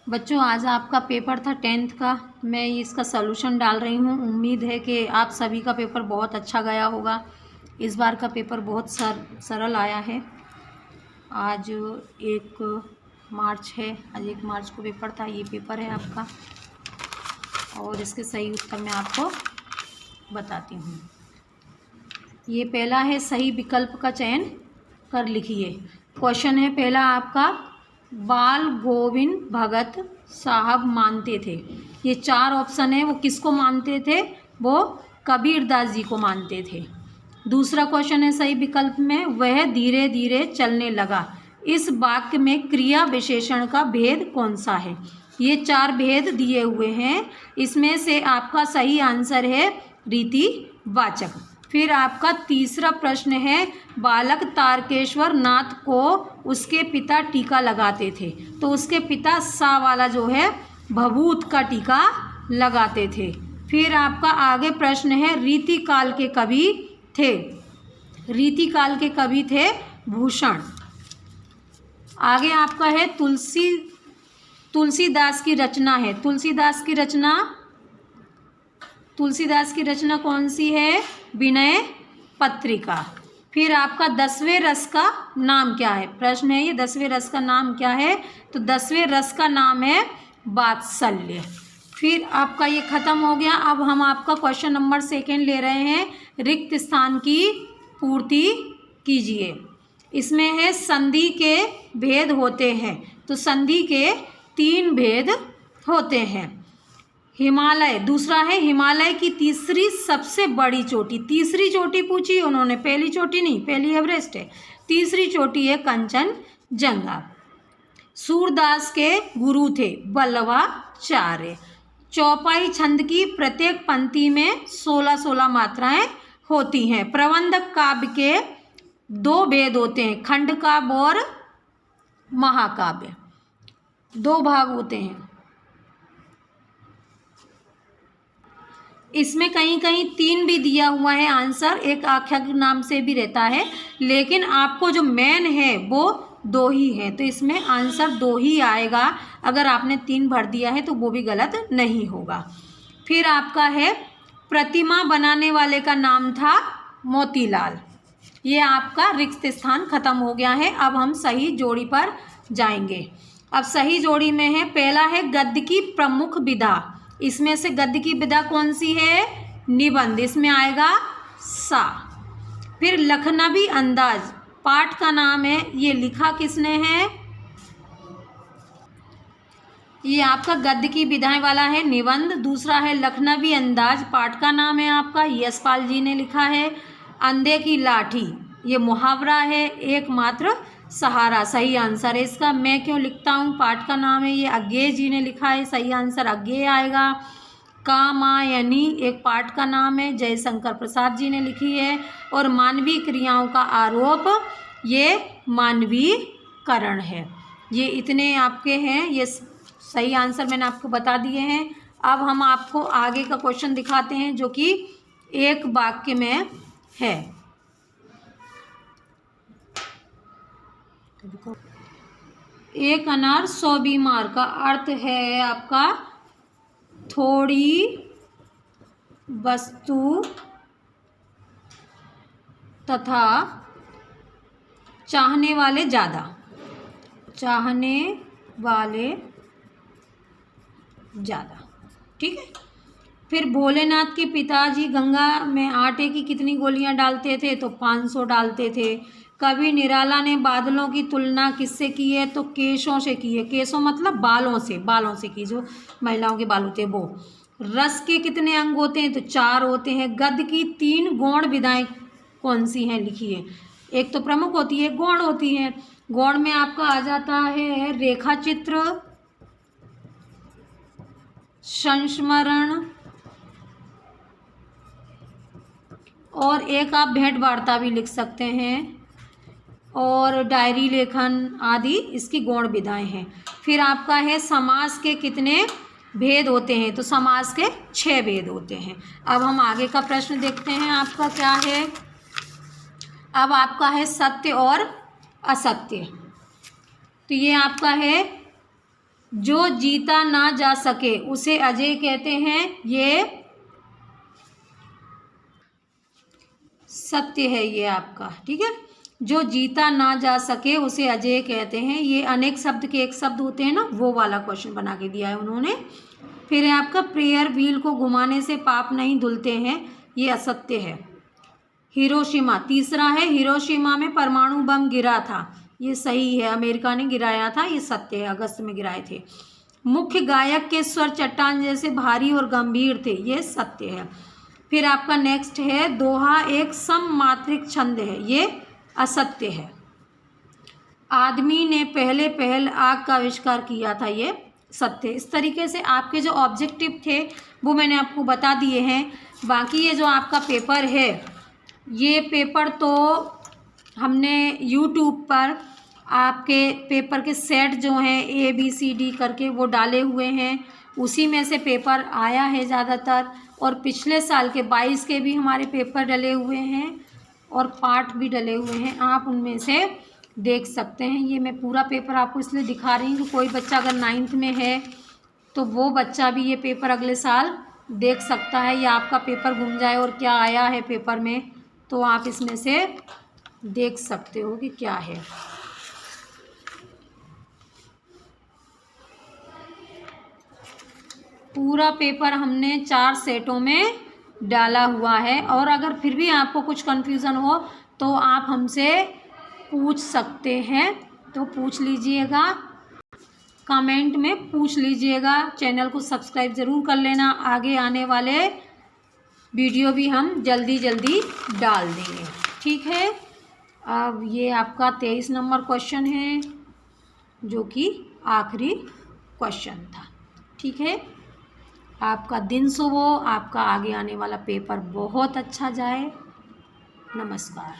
बच्चों आज आपका पेपर था 10th का। मैं इसका सॉल्यूशन डाल रही हूँ। उम्मीद है कि आप सभी का पेपर बहुत अच्छा गया होगा। इस बार का पेपर बहुत सरल आया है। आज 1 मार्च है। आज 1 मार्च को पेपर था। ये पेपर है आपका और इसके सही उत्तर मैं आपको बताती हूँ। ये पहला है, सही विकल्प का चयन कर लिखिए। क्वेश्चन है पहला आपका, बाल गोविंद भगत साहब मानते थे। ये 4 ऑप्शन है, वो किसको मानते थे? वो कबीरदास जी को मानते थे। दूसरा क्वेश्चन है सही विकल्प में, वह धीरे धीरे चलने लगा। इस वाक्य में क्रिया विशेषण का भेद कौन सा है? ये 4 भेद दिए हुए हैं, इसमें से आपका सही आंसर है रीतिवाचक। फिर आपका तीसरा प्रश्न है, बालक तारकेश्वर नाथ को उसके पिता टीका लगाते थे। तो उसके पिता सा वाला जो है भभूत का टीका लगाते थे। फिर आपका आगे प्रश्न है, रीतिकाल के कवि थे। रीतिकाल के कवि थे भूषण। आगे आपका है तुलसीदास की रचना है। तुलसीदास की रचना कौन सी है? विनय पत्रिका। फिर आपका 10वें रस का नाम क्या है? प्रश्न है ये, 10वें रस का नाम क्या है? तो 10वें रस का नाम है वात्सल्य। फिर आपका ये खत्म हो गया। अब हम आपका क्वेश्चन नंबर 2 ले रहे हैं, रिक्त स्थान की पूर्ति कीजिए। इसमें है संधि के भेद होते हैं। तो संधि के 3 भेद होते हैं। हिमालय, दूसरा है हिमालय की तीसरी सबसे बड़ी चोटी। तीसरी चोटी पूछी उन्होंने, पहली चोटी नहीं, पहली एवरेस्ट है। तीसरी चोटी है कंचनजंगा। सूरदास के गुरु थे बल्लवाचार्य। चौपाई छंद की प्रत्येक पंक्ति में 16-16 मात्राएं होती हैं। प्रबंधक काव्य के 2 भेद होते हैं, खंड काव्य और महाकाव्य। 2 भाग होते हैं। इसमें कहीं कहीं 3 भी दिया हुआ है आंसर, एक आख्या के नाम से भी रहता है, लेकिन आपको जो मेन है वो 2 ही है। तो इसमें आंसर 2 ही आएगा। अगर आपने 3 भर दिया है तो वो भी गलत नहीं होगा। फिर आपका है, प्रतिमा बनाने वाले का नाम था मोतीलाल। ये आपका रिक्त स्थान खत्म हो गया है। अब हम सही जोड़ी पर जाएंगे। अब सही जोड़ी में है, पहला है गद्य की प्रमुख विधा। इसमें से गद्य की विधा कौन सी है? निबंध। इसमें आएगा सा। फिर लखनवी अंदाज पाठ का नाम है, ये लिखा किसने है? ये आपका गद्य की विधाएं वाला है निबंध। दूसरा है लखनवी अंदाज, पाठ का नाम है आपका यशपाल जी ने लिखा है। अंधे की लाठी, ये मुहावरा है, एकमात्र सहारा। सही आंसर है इसका। मैं क्यों लिखता हूँ, पाठ का नाम है, ये अज्ञेय जी ने लिखा है। सही आंसर अज्ञेय आएगा। कामायनी एक पाठ का नाम है, जयशंकर प्रसाद जी ने लिखी है। और मानवीय क्रियाओं का आरोप, ये मानवीकरण है। ये इतने आपके हैं, ये सही आंसर मैंने आपको बता दिए हैं। अब हम आपको आगे का क्वेश्चन दिखाते हैं जो कि एक वाक्य में है। एक अनार 100 बीमार का अर्थ है आपका थोड़ी वस्तु तथा चाहने वाले ज़्यादा। चाहने वाले ज़्यादा, ठीक है। फिर भोलेनाथ के पिताजी गंगा में आटे की कितनी गोलियां डालते थे? तो 500 डालते थे। कवि निराला ने बादलों की तुलना किससे की है? तो केशों से की है। केशों मतलब बालों से की, जो महिलाओं के बाल होते हैं वो। रस के कितने अंग होते हैं? तो 4 होते हैं। गद्य की 3 गौण विधाएं कौन सी हैं? लिखिए। एक तो प्रमुख होती है, गौण होती है। गौण में आपका आ जाता है रेखा चित्र, संस्मरण, और एक आप भेंट वार्ता भी लिख सकते हैं, और डायरी लेखन आदि इसकी गौण विधाएं हैं। फिर आपका है समास के कितने भेद होते हैं? तो समास के 6 भेद होते हैं। अब हम आगे का प्रश्न देखते हैं, आपका क्या है। अब आपका है सत्य और असत्य। तो ये आपका है जो जीता ना जा सके उसे अजेय कहते हैं, ये सत्य है ये आपका, ठीक है। जो जीता ना जा सके उसे अजेय कहते हैं, ये अनेक शब्द के एक शब्द होते हैं ना, वो वाला क्वेश्चन बना के दिया है उन्होंने। फिर है आपका प्रेयर व्हील को घुमाने से पाप नहीं धुलते हैं, ये असत्य है। हिरोशिमा तीसरा है, हिरोशिमा में परमाणु बम गिरा था, ये सही है, अमेरिका ने गिराया था, ये सत्य है, अगस्त में गिराए थे। मुख्य गायक के स्वर चट्टान जैसे भारी और गंभीर थे, ये सत्य है। फिर आपका नेक्स्ट है, दोहा एक सममात्रिक छंद है, ये असत्य है। आदमी ने पहल आग का आविष्कार किया था, ये सत्य। इस तरीके से आपके जो ऑब्जेक्टिव थे वो मैंने आपको बता दिए हैं। बाकी ये जो आपका पेपर है, ये पेपर तो हमने यूट्यूब पर आपके पेपर के सेट जो हैं ABCD करके वो डाले हुए हैं, उसी में से पेपर आया है ज़्यादातर। और पिछले साल के 22 के भी हमारे पेपर डले हुए हैं और पार्ट भी डले हुए हैं, आप उनमें से देख सकते हैं। ये मैं पूरा पेपर आपको इसलिए दिखा रही हूँ कि कोई बच्चा अगर 9th में है तो वो बच्चा भी ये पेपर अगले साल देख सकता है, या आपका पेपर घूम जाए और क्या आया है पेपर में तो आप इसमें से देख सकते हो कि क्या है। पूरा पेपर हमने 4 सेटों में डाला हुआ है, और अगर फिर भी आपको कुछ कन्फ्यूज़न हो तो आप हमसे पूछ सकते हैं, तो पूछ लीजिएगा, कमेंट में पूछ लीजिएगा। चैनल को सब्सक्राइब ज़रूर कर लेना, आगे आने वाले वीडियो भी हम जल्दी डाल देंगे, ठीक है। अब ये आपका 23 नंबर क्वेश्चन है जो कि आखिरी क्वेश्चन था, ठीक है। आपका दिन शुभ हो, आपका आगे आने वाला पेपर बहुत अच्छा जाए। नमस्कार।